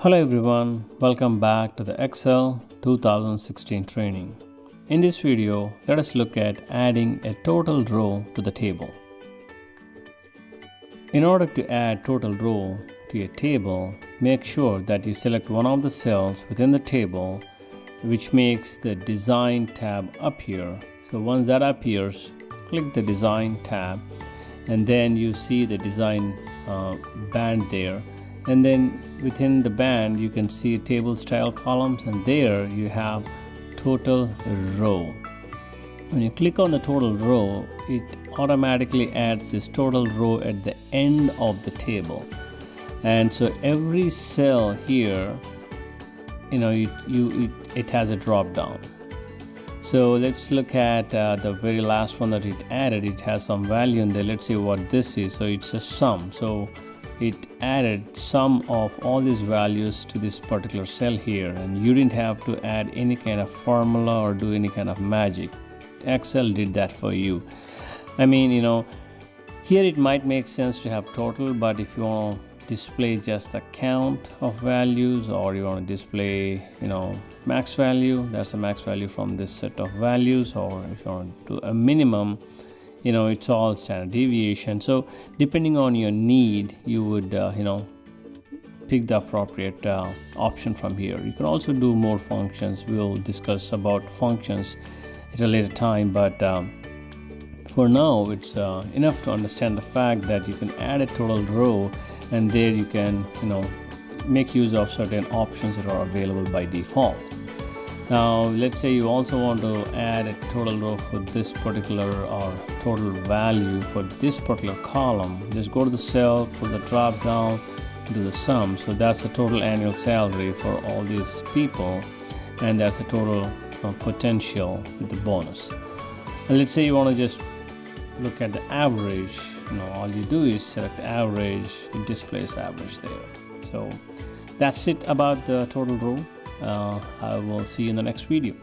Hello everyone, welcome back to the Excel 2016 training. In this video, let us look at adding a total row to the table. In order to add total row to a table, make sure that you select one of the cells within the table which makes the design tab appear. So once that appears, click the design tab and then you see the design band there. And then within the band you can see table style columns, and there you have total row. When you click on the total row, it automatically adds this total row at the end of the table. And so every cell here, it has a drop down. So let's look at the very last one that it added. It has some value in there. Let's see what this is. So it's a sum. So it added sum of all these values to this particular cell here, and you didn't have to add any kind of formula or do any kind of magic. Excel did that for you. Here it might make sense to have total, but if you want to display just the count of values, or you want to display max value, that's a max value from this set of values, or if you want to do a minimum, it's all standard deviation. So depending on your need, you would pick the appropriate option from here. You can also do more functions. We'll discuss about functions at a later time, but for now it's enough to understand the fact that you can add a total row, and there you can make use of certain options that are available by default. Now let's say you also want to add a total row for this particular, or total value for this particular column. Just go to the cell, put the drop down, do the sum. So that's the total annual salary for all these people, and that's the total potential with the bonus. And let's say you want to just look at the average. All you do is select average, it displays average there. So that's it about the total row. I will see you in the next video.